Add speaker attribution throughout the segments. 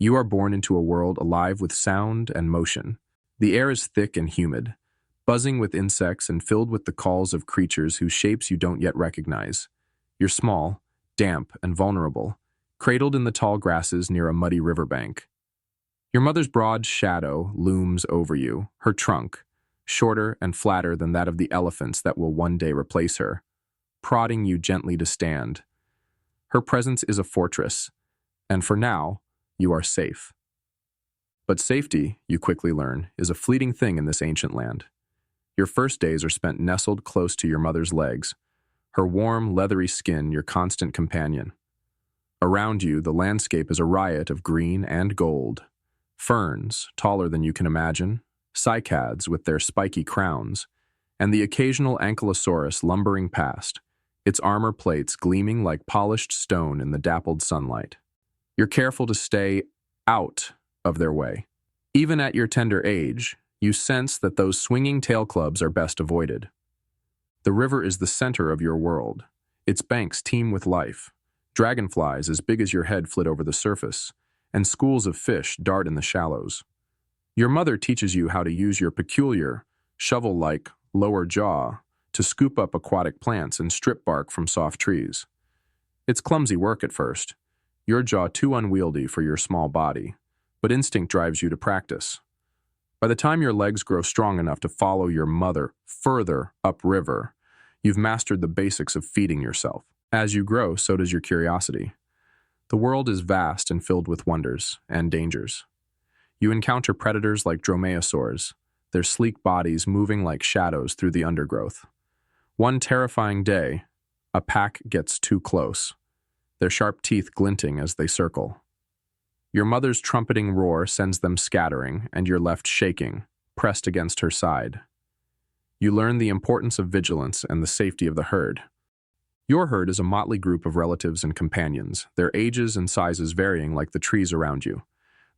Speaker 1: You are born into a world alive with sound and motion. The air is thick and humid, buzzing with insects and filled with the calls of creatures whose shapes you don't yet recognize. You're small, damp, and vulnerable, cradled in the tall grasses near a muddy riverbank. Your mother's broad shadow looms over you, her trunk, shorter and flatter than that of the elephants that will one day replace her, prodding you gently to stand. Her presence is a fortress, and for now, you are safe. But safety, you quickly learn, is a fleeting thing in this ancient land. Your first days are spent nestled close to your mother's legs, her warm, leathery skin your constant companion. Around you, the landscape is a riot of green and gold. Ferns, taller than you can imagine, cycads with their spiky crowns, and the occasional ankylosaurus lumbering past, its armor plates gleaming like polished stone in the dappled sunlight. You're careful to stay out of their way. Even at your tender age, you sense that those swinging tail clubs are best avoided. The river is the center of your world. Its banks teem with life. Dragonflies as big as your head flit over the surface, and schools of fish dart in the shallows. Your mother teaches you how to use your peculiar, shovel-like lower jaw to scoop up aquatic plants and strip bark from soft trees. It's clumsy work at first, your jaw too unwieldy for your small body, but instinct drives you to practice. By the time your legs grow strong enough to follow your mother further upriver, you've mastered the basics of feeding yourself. As you grow, so does your curiosity. The world is vast and filled with wonders and dangers. You encounter predators like dromaeosaurs, their sleek bodies moving like shadows through the undergrowth. One terrifying day, a pack gets too close, their sharp teeth glinting as they circle. Your mother's trumpeting roar sends them scattering, and you're left shaking, pressed against her side. You learn the importance of vigilance and the safety of the herd. Your herd is a motley group of relatives and companions, their ages and sizes varying like the trees around you.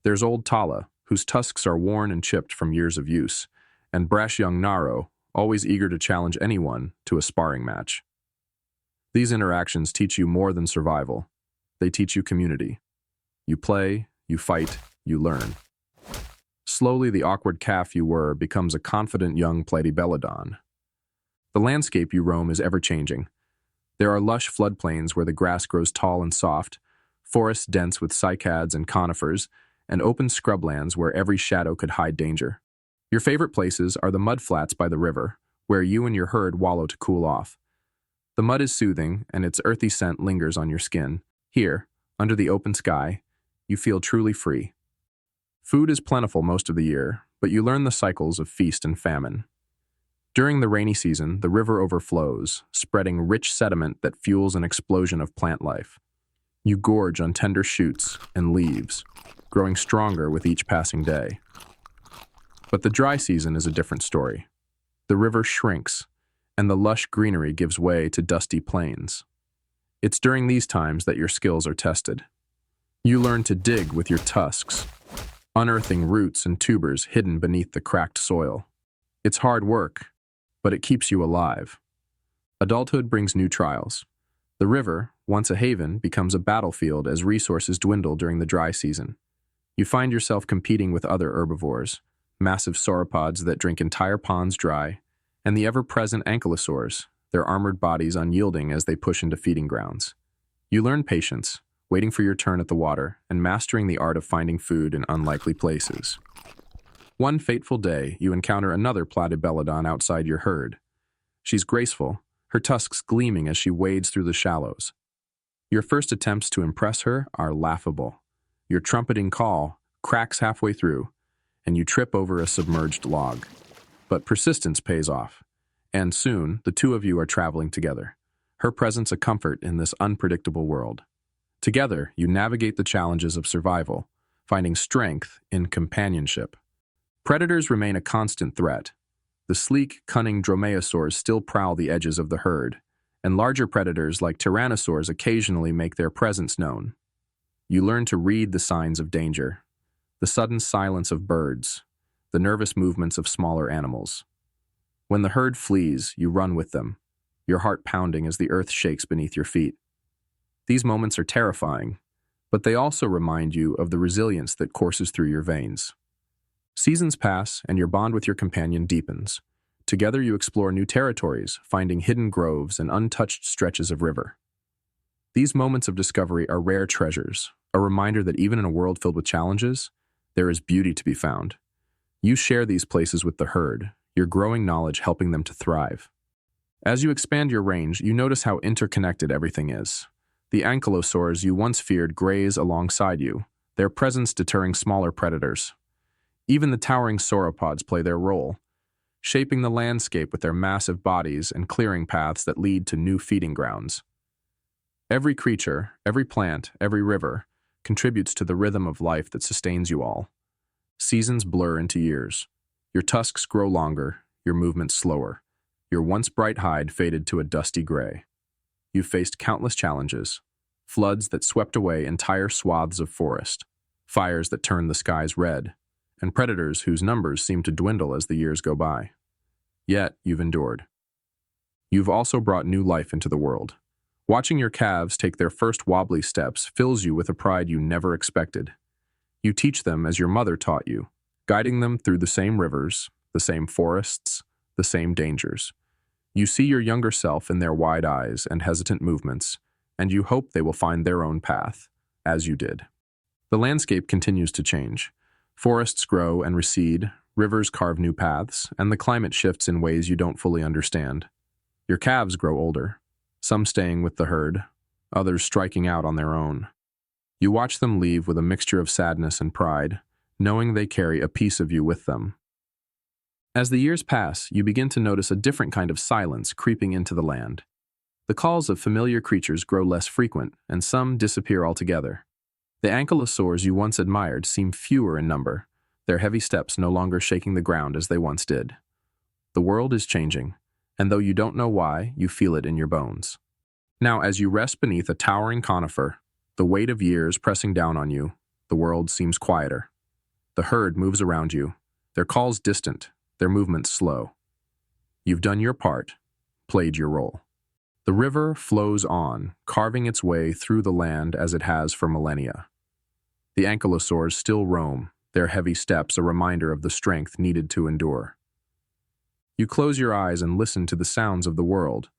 Speaker 1: There's old Tala, whose tusks are worn and chipped from years of use, and brash young Naro, always eager to challenge anyone to a sparring match. These interactions teach you more than survival. They teach you community. You play, you fight, you learn. Slowly, the awkward calf you were becomes a confident young Platybelodon. The landscape you roam is ever-changing. There are lush floodplains where the grass grows tall and soft, forests dense with cycads and conifers, and open scrublands where every shadow could hide danger. Your favorite places are the mud flats by the river, where you and your herd wallow to cool off. The mud is soothing, and its earthy scent lingers on your skin. Here, under the open sky, you feel truly free. Food is plentiful most of the year, but you learn the cycles of feast and famine. During the rainy season, the river overflows, spreading rich sediment that fuels an explosion of plant life. You gorge on tender shoots and leaves, growing stronger with each passing day. But the dry season is a different story. The river shrinks, and the lush greenery gives way to dusty plains. It's during these times that your skills are tested. You learn to dig with your tusks, unearthing roots and tubers hidden beneath the cracked soil. It's hard work, but it keeps you alive. Adulthood brings new trials. The river, once a haven, becomes a battlefield as resources dwindle during the dry season. You find yourself competing with other herbivores, massive sauropods that drink entire ponds dry, and the ever-present ankylosaurs, their armored bodies unyielding as they push into feeding grounds. You learn patience, waiting for your turn at the water, and mastering the art of finding food in unlikely places. One fateful day, you encounter another Platybelodon outside your herd. She's graceful, her tusks gleaming as she wades through the shallows. Your first attempts to impress her are laughable. Your trumpeting call cracks halfway through, and you trip over a submerged log. But persistence pays off, and soon the two of you are traveling together, her presence a comfort in this unpredictable world. Together, you navigate the challenges of survival, finding strength in companionship. Predators remain a constant threat. The sleek, cunning dromaeosaurs still prowl the edges of the herd, and larger predators like tyrannosaurs occasionally make their presence known. You learn to read the signs of danger, the sudden silence of birds, the nervous movements of smaller animals. When the herd flees, you run with them, your heart pounding as the earth shakes beneath your feet. These moments are terrifying, but they also remind you of the resilience that courses through your veins. Seasons pass, and your bond with your companion deepens. Together you explore new territories, finding hidden groves and untouched stretches of river. These moments of discovery are rare treasures, a reminder that even in a world filled with challenges, there is beauty to be found. You share these places with the herd, your growing knowledge helping them to thrive. As you expand your range, you notice how interconnected everything is. The ankylosaurs you once feared graze alongside you, their presence deterring smaller predators. Even the towering sauropods play their role, shaping the landscape with their massive bodies and clearing paths that lead to new feeding grounds. Every creature, every plant, every river contributes to the rhythm of life that sustains you all. Seasons blur into years. Your tusks grow longer, your movements slower. Your once bright hide faded to a dusty gray. You've faced countless challenges, floods that swept away entire swaths of forest, fires that turned the skies red, and predators whose numbers seem to dwindle as the years go by. Yet, you've endured. You've also brought new life into the world. Watching your calves take their first wobbly steps fills you with a pride you never expected. You teach them as your mother taught you, guiding them through the same rivers, the same forests, the same dangers. You see your younger self in their wide eyes and hesitant movements, and you hope they will find their own path, as you did. The landscape continues to change. Forests grow and recede, rivers carve new paths, and the climate shifts in ways you don't fully understand. Your calves grow older, some staying with the herd, others striking out on their own. You watch them leave with a mixture of sadness and pride, knowing they carry a piece of you with them. As the years pass, you begin to notice a different kind of silence creeping into the land. The calls of familiar creatures grow less frequent, and some disappear altogether. The ankylosaurs you once admired seem fewer in number, their heavy steps no longer shaking the ground as they once did. The world is changing, and though you don't know why, you feel it in your bones. Now, as you rest beneath a towering conifer, the weight of years pressing down on you, the world seems quieter. The herd moves around you, their calls distant, their movements slow. You've done your part, played your role. The river flows on, carving its way through the land as it has for millennia. The ankylosaurs still roam, their heavy steps a reminder of the strength needed to endure. You close your eyes and listen to the sounds of the world,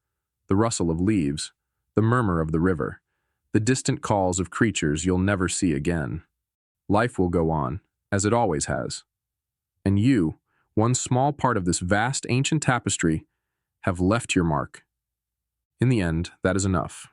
Speaker 1: the rustle of leaves, the murmur of the river, the distant calls of creatures you'll never see again. Life will go on, as it always has. And you, one small part of this vast ancient tapestry, have left your mark. In the end, that is enough.